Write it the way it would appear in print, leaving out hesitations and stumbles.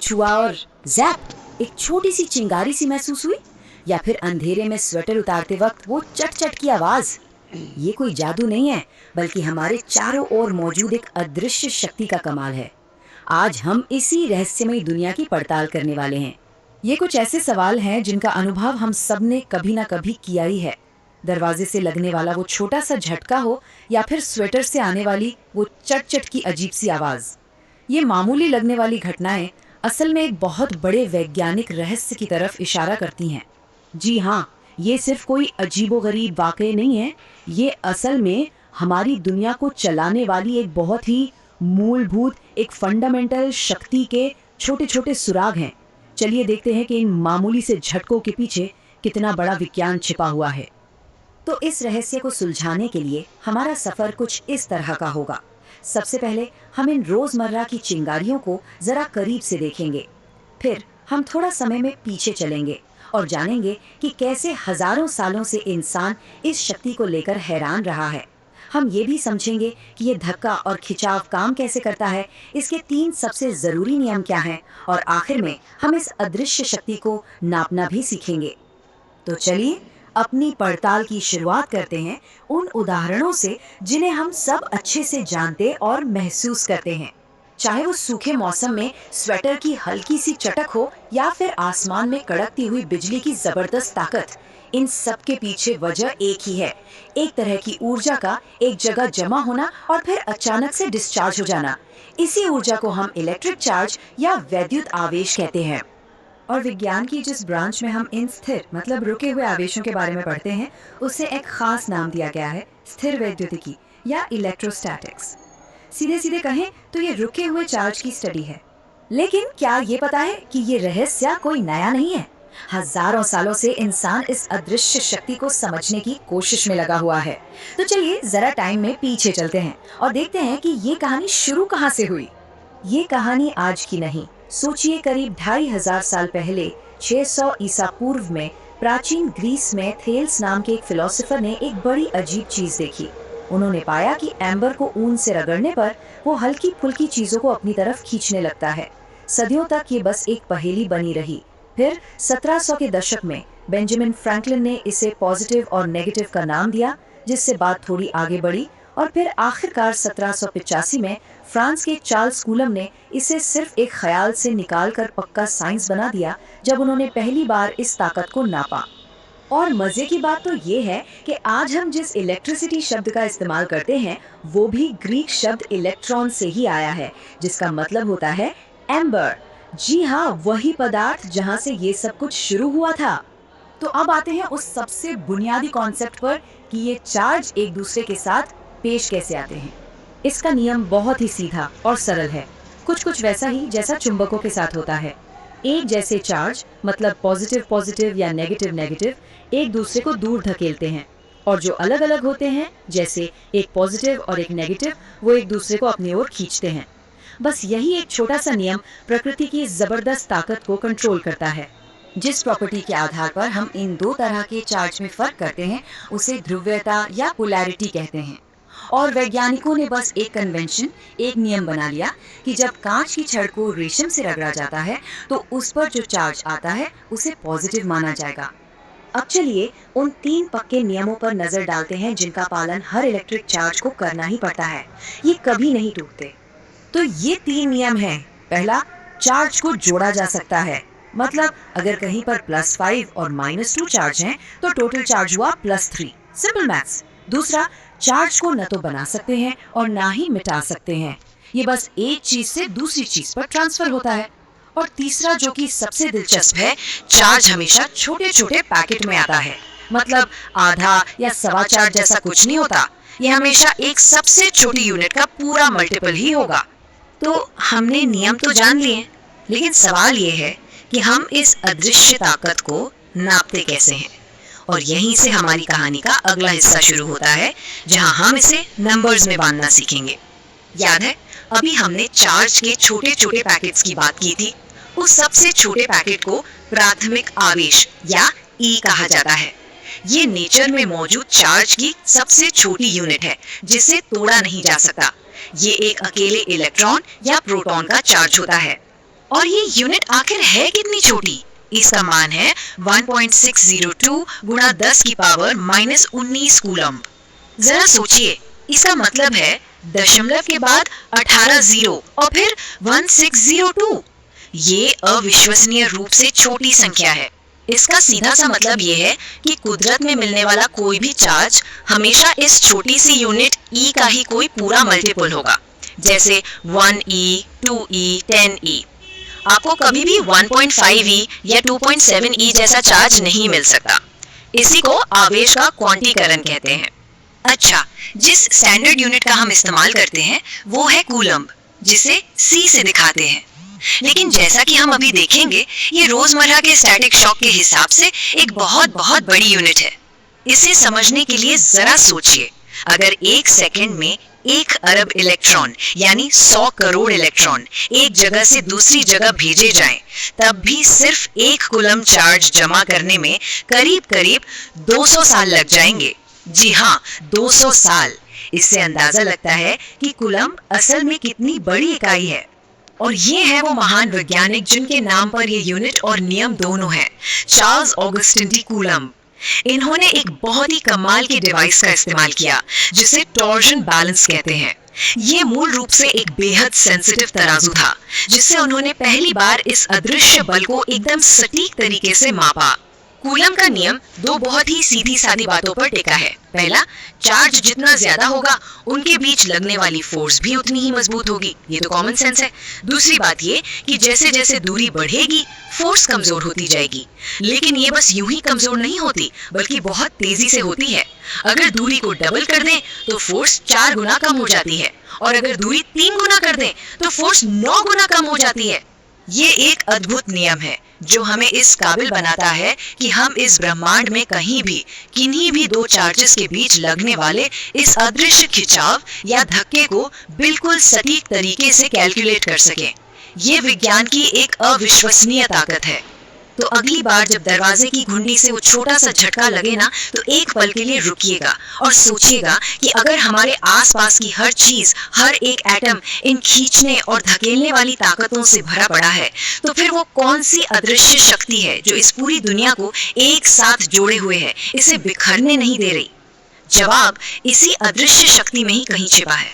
छुआ और जैप एक छोटी सी चिंगारी सी महसूस हुई, या फिर अंधेरे में स्वेटर उतारते वक्त वो चट चट की आवाज। ये कोई जादू नहीं है, बल्कि हमारे चारों ओर मौजूद एक अदृश्य शक्ति का कमाल है। आज हम इसी रहस्यमयी दुनिया की पड़ताल करने वाले हैं। ये कुछ ऐसे सवाल हैं जिनका अनुभव हम सब ने कभी ना कभी किया ही है। दरवाजे से लगने वाला वो छोटा सा झटका हो, या फिर स्वेटर से आने वाली वो चट चट की अजीब सी आवाज। ये मामूली लगने वाली घटनाएं असल में एक बहुत बड़े वैज्ञानिक रहस्य की तरफ इशारा करती हैं। जी हाँ, ये सिर्फ कोई अजीबोगरीब वाकये नहीं है। ये असल में हमारी दुनिया को चलाने वाली एक बहुत ही मूलभूत, एक फंडामेंटल शक्ति के छोटे छोटे सुराग हैं। चलिए देखते हैं कि इन मामूली से झटकों के पीछे कितना बड़ा विज्ञान छिपा हुआ है। तो इस रहस्य को सुलझाने के लिए हमारा सफर कुछ इस तरह का होगा। सबसे पहले हम इन रोजमर्रा की चिंगारियों को जरा करीब से देखेंगे। फिर हम थोड़ा समय में पीछे चलेंगे और जानेंगे कि कैसे हजारों सालों से इंसान इस शक्ति को लेकर हैरान रहा है। हम ये भी समझेंगे कि ये धक्का और खिंचाव काम कैसे करता है, इसके 3 सबसे जरूरी नियम क्या हैं, और आखिर में हम इस अदृश्य शक्ति को नापना भी सीखेंगे। तो चलिए अपनी पड़ताल की शुरुआत करते हैं उन उदाहरणों से जिन्हें हम सब अच्छे से जानते और महसूस करते हैं। चाहे वो सूखे मौसम में स्वेटर की हल्की सी चटक हो, या फिर आसमान में कड़कती हुई बिजली की जबरदस्त ताकत, इन सब के पीछे वजह एक ही है। एक तरह की ऊर्जा का एक जगह जमा होना और फिर अचानक से डिस्चार्ज हो जाना। इसी ऊर्जा को हम इलेक्ट्रिक चार्ज या वैद्युत आवेश कहते हैं। और विज्ञान की जिस ब्रांच में हम इन स्थिर मतलब रुके हुए आवेशों के बारे में पढ़ते हैं, उसे एक खास नाम दिया गया है, स्थिर वैद्युतिकी या इलेक्ट्रोस्टैटिक्स। सीधे सीधे कहें तो ये रुके हुए चार्ज की स्टडी है। लेकिन क्या ये पता है कि ये रहस्य कोई नया नहीं है। हजारों सालों से इंसान इस अदृश्य शक्ति को समझने की कोशिश में लगा हुआ है। तो चलिए जरा टाइम में पीछे चलते हैं और देखते हैं कि ये कहानी शुरू कहाँ से हुई। ये कहानी आज की नहीं, सोचिए करीब 2500 साल पहले 600 ईसा पूर्व में प्राचीन ग्रीस में थेल्स नाम के एक फिलोसोफर ने एक बड़ी अजीब चीज देखी। उन्होंने पाया कि एम्बर को ऊन से रगड़ने पर वो हल्की फुल्की चीजों को अपनी तरफ खींचने लगता है। सदियों तक ये बस एक पहेली बनी रही। फिर 1700 के दशक में बेंजामिन फ्रैंकलिन ने इसे पॉजिटिव और नेगेटिव का नाम दिया, जिससे बात थोड़ी आगे बढ़ी, और फिर आखिरकार 1785 में फ्रांस के चार्ल्स कूलम ने इसे सिर्फ एक ख्याल से निकालकर पक्का साइंस बना दिया, जब उन्होंने पहली बार इस ताकत को नापा। और मजे की बात तो ये है कि आज हम जिस इलेक्ट्रिसिटी शब्द का इस्तेमाल करते हैं, वो भी ग्रीक शब्द इलेक्ट्रॉन से ही आया है, जिसका मतलब होता है एम्बर। जी हाँ, वही पदार्थ जहाँ से ये सब कुछ शुरू हुआ था। तो अब आते हैं उस सबसे बुनियादी कॉन्सेप्ट पर कि ये चार्ज एक दूसरे के साथ पेश कैसे आते हैं। इसका नियम बहुत ही सीधा और सरल है, कुछ वैसा ही जैसा चुंबकों के साथ होता है। एक जैसे चार्ज मतलब पॉजिटिव पॉजिटिव या नेगेटिव नेगेटिव एक दूसरे को दूर धकेलते हैं, और जो अलग अलग होते हैं जैसे एक पॉजिटिव और एक नेगेटिव, वो एक दूसरे को अपनी ओर खींचते हैं। बस यही एक छोटा सा नियम प्रकृति की जबरदस्त ताकत को कंट्रोल करता है। जिस प्रॉपर्टी के आधार पर हम इन दो तरह के चार्ज में फर्क करते हैं, उसे ध्रुवीयता या पोलैरिटी कहते हैं। और वैज्ञानिकों ने बस एक कन्वेंशन, एक नियम बना लिया कि जब कांच की छड़ को रेशम से रगड़ा जाता है तो उस पर जो चार्ज आता है उसे पॉजिटिव माना जाएगा। अब चलिए उन 3 पक्के नियमों पर नजर डालते हैं जिनका पालन हर इलेक्ट्रिक चार्ज को करना ही पड़ता है। ये कभी नहीं टूटते। तो ये 3 नियम हैं। पहला, चार्ज को जोड़ा जा सकता है, मतलब अगर कहीं पर +5 और -2 चार्ज हैं तो टोटल चार्ज हुआ +3। Simple maths. दूसरा, चार्ज को न तो बना सकते हैं और ना ही मिटा सकते हैं, ये बस एक चीज से दूसरी चीज पर ट्रांसफर होता है। और तीसरा, जो कि सबसे दिलचस्प है, चार्ज हमेशा छोटे छोटे पैकेट में आता है, मतलब आधा या सवा चार्ज जैसा कुछ नहीं होता। ये हमेशा एक सबसे छोटी यूनिट का पूरा मल्टीपल ही होगा। तो हमने नियम तो जान लिए, लेकिन सवाल ये है कि हम इस अदृश्य ताकत को नापते कैसे हैं। और यहीं से हमारी कहानी का अगला हिस्सा शुरू होता है, जहां हम इसे नंबर्स में बांधना सीखेंगे। याद है, अभी हमने चार्ज के छोटे छोटे पैकेट्स की बात की थी। उस सबसे छोटे पैकेट को प्राथमिक आवेश या ई कहा जाता है। ये नेचर में मौजूद चार्ज की सबसे छोटी यूनिट है, जिसे तोड़ा नहीं जा सकता। ये एक अकेले इलेक्ट्रॉन या प्रोटॉन का चार्ज होता है। और ये यूनिट आखिर है कितनी छोटी? इसका मान है 1.602 गुणा 10 की पावर -19 कूलम। जरा सोचिए, इसका मतलब है दशमलव के बाद 18 जीरो और फिर 1602। ये अविश्वसनीय रूप से छोटी संख्या है। इसका सीधा सा मतलब ये है कि कुदरत में मिलने वाला कोई भी चार्ज हमेशा इस छोटी सी यूनिट E का ही कोई पूरा मल्टीपल होगा, जैसे 1e, 2e, 10e। आपको कभी भी 1.5e या 2.7e जैसा चार्ज नहीं मिल सकता। इसी को आवेश का क्वांटीकरण कहते हैं। अच्छा, जिस स्टैंडर्ड यूनिट का हम इस्तेमाल करते हैं वो है कूलम्ब, जिसे C से दिखाते हैं। लेकिन जैसा कि हम अभी देखेंगे, ये रोजमर्रा के स्टैटिक शॉक के हिसाब से एक बहुत बहुत बड़ी यूनिट है। इसे समझने के लिए जरा सोचिए, अगर एक सेकंड में 1 अरब इलेक्ट्रॉन यानी 100 करोड़ इलेक्ट्रॉन एक जगह से दूसरी जगह भेजे जाएं, तब भी सिर्फ 1 कूलम चार्ज जमा करने में करीब करीब 200 साल लग जाएंगे। जी हाँ, 200 साल। इससे अंदाजा लगता है कि कूलम असल में कितनी बड़ी इकाई है। और ये है वो महान वैज्ञानिक जिनके नाम पर ये यूनिट और नियम दोनों हैं, चार्ल्स ऑगस्टिन डी कूलम। इन्होंने एक बहुत ही कमाल की डिवाइस का इस्तेमाल किया जिसे टॉर्जन बैलेंस कहते हैं। ये मूल रूप से एक बेहद सेंसिटिव तराजू था, जिससे उन्होंने पहली बार इस अदृश्य बल को एकदम सटीक तरीके से मापा। कूलम का नियम दो बहुत ही सीधी सादी बातों पर टिका है। पहला, चार्ज जितना ज्यादा होगा उनके बीच लगने वाली फोर्स भी उतनी ही मजबूत होगी। ये तो कॉमन सेंस है। दूसरी बात ये कि जैसे जैसे दूरी बढ़ेगी फोर्स कमजोर होती जाएगी। लेकिन ये बस यूं ही कमजोर नहीं होती, बल्कि बहुत तेजी से होती है। अगर दूरी को डबल कर दें तो फोर्स 4 गुना कम हो जाती है, और अगर दूरी 3 गुना कर दें तो फोर्स 9 गुना कम हो जाती है। ये एक अद्भुत नियम है जो हमें इस काबिल बनाता है कि हम इस ब्रह्मांड में कहीं भी किन्हीं भी दो चार्जेस के बीच लगने वाले इस अदृश्य खिंचाव या धक्के को बिल्कुल सटीक तरीके से कैलकुलेट कर सकें। ये विज्ञान की एक अविश्वसनीय ताकत है। तो अगली बार जब दरवाजे की घुंडी से वो छोटा सा झटका लगे ना, तो एक पल के लिए रुकिएगा और सोचिएगा कि अगर हमारे आसपास की हर चीज, हर एक एटम इन खींचने और धकेलने वाली ताकतों से भरा पड़ा है, तो फिर वो कौन सी अदृश्य शक्ति है जो इस पूरी दुनिया को एक साथ जोड़े हुए है, इसे बिखरने नहीं दे रही। जवाब इसी अदृश्य शक्ति में ही कहीं छिपा है।